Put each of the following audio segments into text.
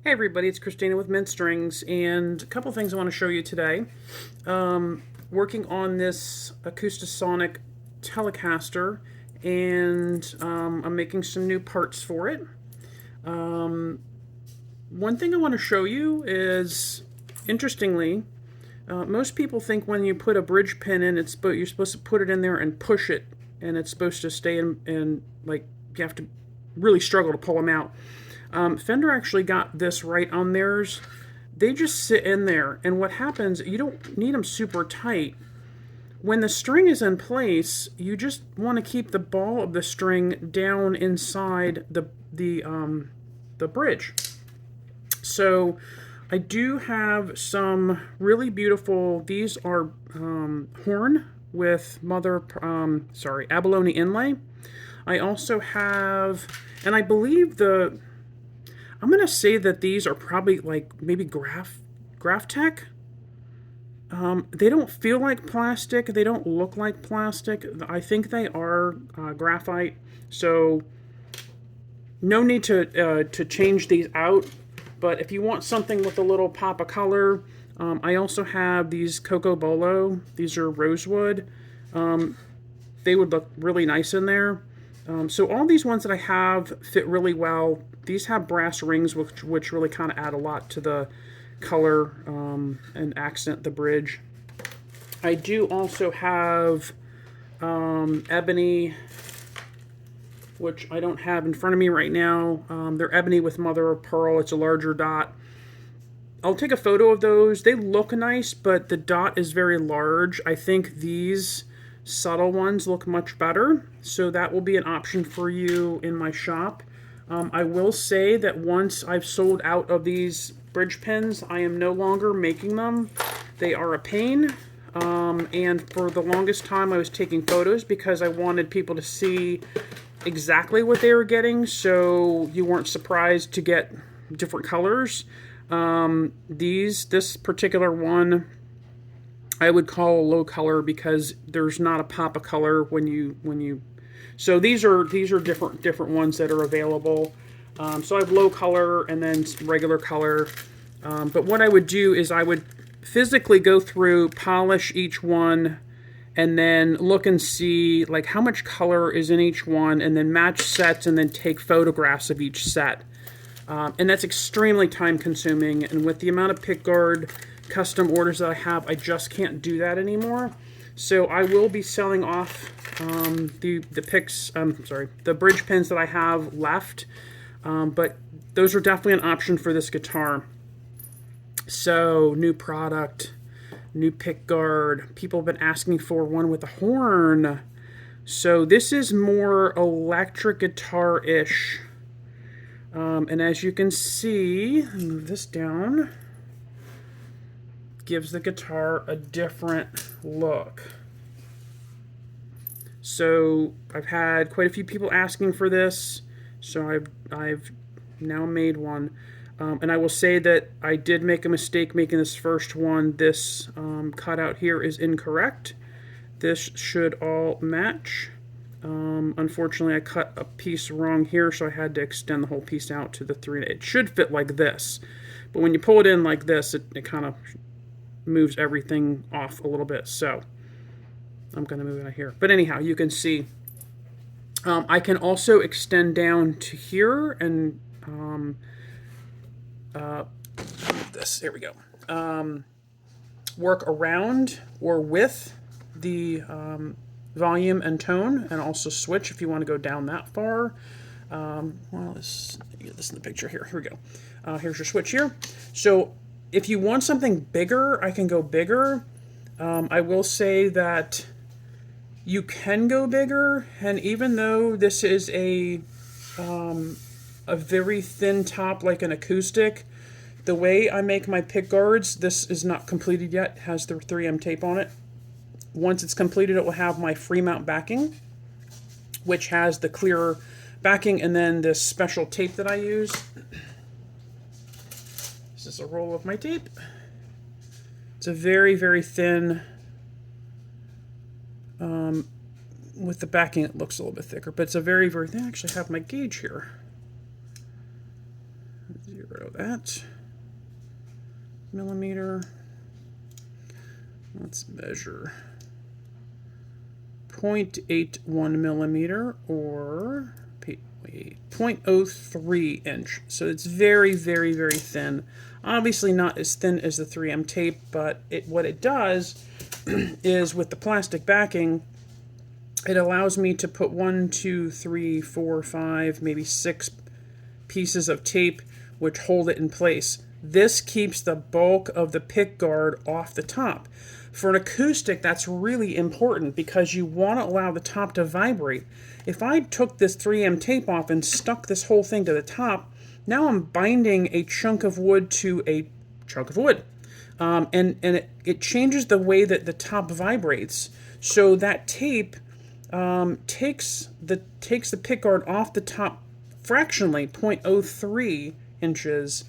Hey everybody, it's Christina with Mint Strings, and a couple things I want to show you today. Working on this Acoustasonic Telecaster, and I'm making some new parts for it. One thing I want to show you is, interestingly, most people think when you put a bridge pin in, you're supposed to put it in there and push it, and it's supposed to stay in, and like you have to really struggle to pull them out. Fender actually got this right on theirs. They just sit in there, and what happens, you don't need them super tight. When the string is in place, you just want to keep the ball of the string down inside the bridge. So I do have some really beautiful, these are horn with abalone inlay. I also have, and I believe I'm going to say that these are probably like maybe Graph Tech. They don't feel like plastic. They don't look like plastic. I think they are graphite. So no need to change these out. But if you want something with a little pop of color, I also have these Coco Bolo. These are rosewood. They would look really nice in there. So all these ones that I have fit really well. These have brass rings, which really kind of add a lot to the color and accent the bridge. I do also have ebony, which I don't have in front of me right now. They're ebony with mother of pearl. It's a larger dot. I'll take a photo of those. They look nice, but the dot is very large. I think these subtle ones look much better, so that will be an option for you in my shop. I will say that once I've sold out of these bridge pins, I am no longer making them. They are a pain, and for the longest time I was taking photos because I wanted people to see exactly what they were getting, so you weren't surprised to get different colors. This particular one I would call a low color because there's not a pop of color when you. So these are different ones that are available. So I have low color and then regular color. But what I would do is I would physically go through, polish each one, and then look and see like how much color is in each one, and then match sets, and then take photographs of each set. And that's extremely time consuming. And with the amount of pickguard custom orders that I have, I just can't do that anymore. So I will be selling off the bridge pins that I have left, but those are definitely an option for this guitar. So new product, new pickguard. People have been asking for one with a horn. So this is more electric guitar-ish. And as you can see, move this down, gives the guitar a different look. So I've had quite a few people asking for this, so I've now made one. And I will say that I did make a mistake making this first one. This cutout here is incorrect. This should all match. Unfortunately, I cut a piece wrong here, so I had to extend the whole piece out to the 3. It should fit like this, but when you pull it in like this, it kind of moves everything off a little bit. So I'm going to move it out here. But anyhow, you can see I can also extend down to here and this. There we go. Work around or with the volume and tone, and also switch if you want to go down that far. Well, let's get this in the picture here. Here we go. Here's your switch here. So if you want something bigger, I can go bigger. I will say that you can go bigger, and even though this is a very thin top like an acoustic, the way I make my pick guards, this is not completed yet. It has the 3M tape on it. Once it's completed, it will have my free mount backing, which has the clear backing, and then this special tape that I use. This is a roll of my tape. It's a very, very thin. With the backing, it looks a little bit thicker, but it's a very, very thin. I actually have my gauge here. 0, at millimeter. Let's measure 0.81 millimeter or 0.03 inch. So it's very, very, very thin. Obviously not as thin as the 3M tape, but what it does is with the plastic backing, it allows me to put 1, 2, 3, 4, 5, maybe 6 pieces of tape which hold it in place. This keeps the bulk of the pick guard off the top. For an acoustic, that's really important because you want to allow the top to vibrate. If I took this 3M tape off and stuck this whole thing to the top, now I'm binding a chunk of wood to a chunk of wood. And it changes the way that the top vibrates. So that tape takes the pickguard off the top fractionally, 0.03 inches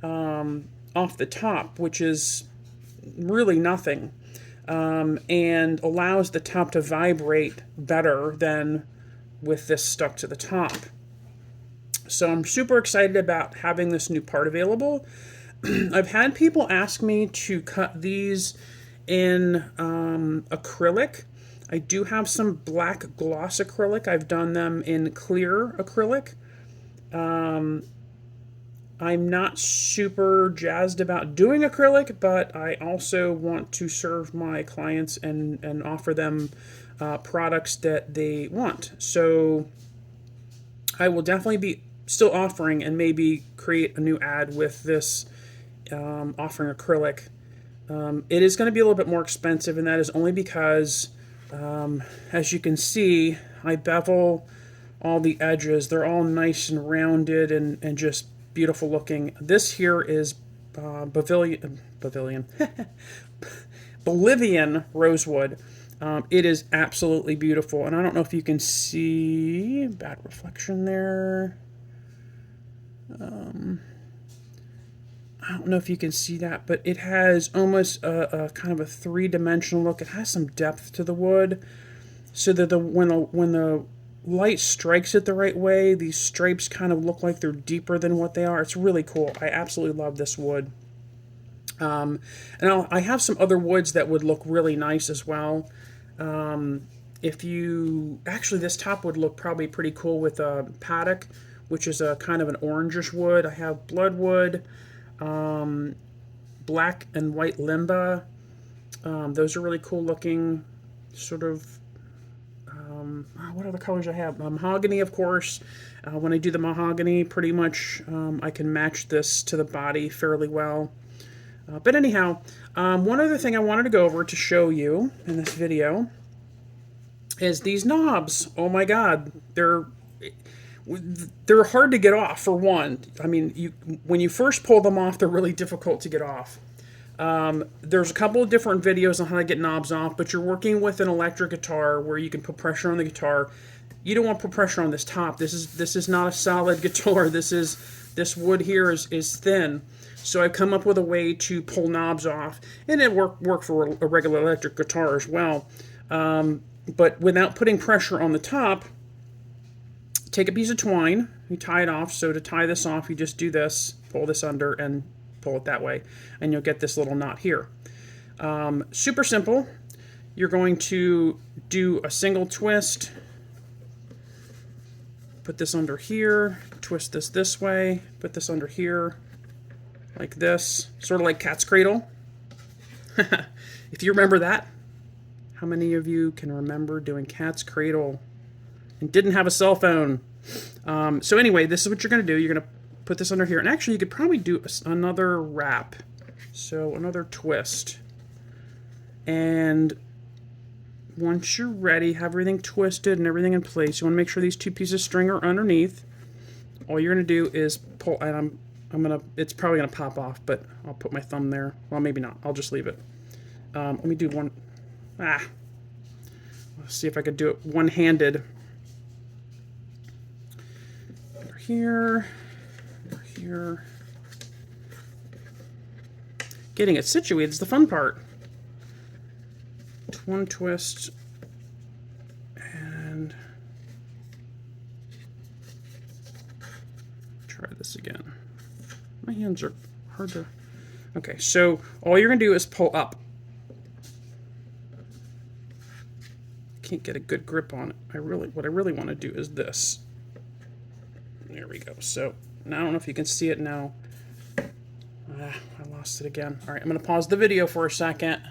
off the top, which is really nothing, and allows the top to vibrate better than with this stuck to the top. So I'm super excited about having this new part available. I've had people ask me to cut these in acrylic. I do have some black gloss acrylic. I've done them in clear acrylic. I'm not super jazzed about doing acrylic, but I also want to serve my clients and offer them products that they want. So I will definitely be still offering and maybe create a new ad with this offering acrylic. It is going to be a little bit more expensive, and that is only because, as you can see, I bevel all the edges. They're all nice and rounded and just beautiful looking. This here is Bolivian rosewood. It is absolutely beautiful, and I don't know if you can see bad reflection there. I don't know if you can see that, but it has almost a kind of a three-dimensional look. It has some depth to the wood, so that when the light strikes it the right way, these stripes kind of look like they're deeper than what they are. It's really cool. I absolutely love this wood. And I have some other woods that would look really nice as well. Actually, this top would look probably pretty cool with a paddock, which is a kind of an orangish wood. I have bloodwood, black and white limba. Those are really cool looking, sort of. What other colors I have? Mahogany, of course. When I do the mahogany, pretty much I can match this to the body fairly well. But anyhow, one other thing I wanted to go over to show you in this video is these knobs. Oh my God, they're hard to get off, for one. I mean, when you first pull them off, they're really difficult to get off. There's a couple of different videos on how to get knobs off, but you're working with an electric guitar where you can put pressure on the guitar. You don't want to put pressure on this top. This is not a solid guitar. This wood here is thin. So I've come up with a way to pull knobs off, and it work for a regular electric guitar as well. But without putting pressure on the top, take a piece of twine, you tie it off. So to tie this off, you just do this, pull this under, and pull it that way, and you'll get this little knot here. Super simple. You're going to do a single twist, put this under here, twist this way, put this under here, like this, sort of like cat's cradle. If you remember that, how many of you can remember doing cat's cradle and didn't have a cell phone? So anyway, this is what you're going to do. You're going to put this under here, and actually you could probably do another wrap, so another twist. And once you're ready, have everything twisted and everything in place. You want to make sure these two pieces of string are underneath. All you're going to do is pull, and it's probably going to pop off, but I'll put my thumb there. Well, maybe not. I'll just leave it. Let me do one. Let's see if I could do it one-handed. Under here. Here. Getting it situated is the fun part. One twist and try this again. My hands are hard to... Okay, so all you're going to do is pull up. Can't get a good grip on it. What I really want to do is this. There we go. So now I don't know if you can see it now. I lost it again. All right, I'm going to pause the video for a second.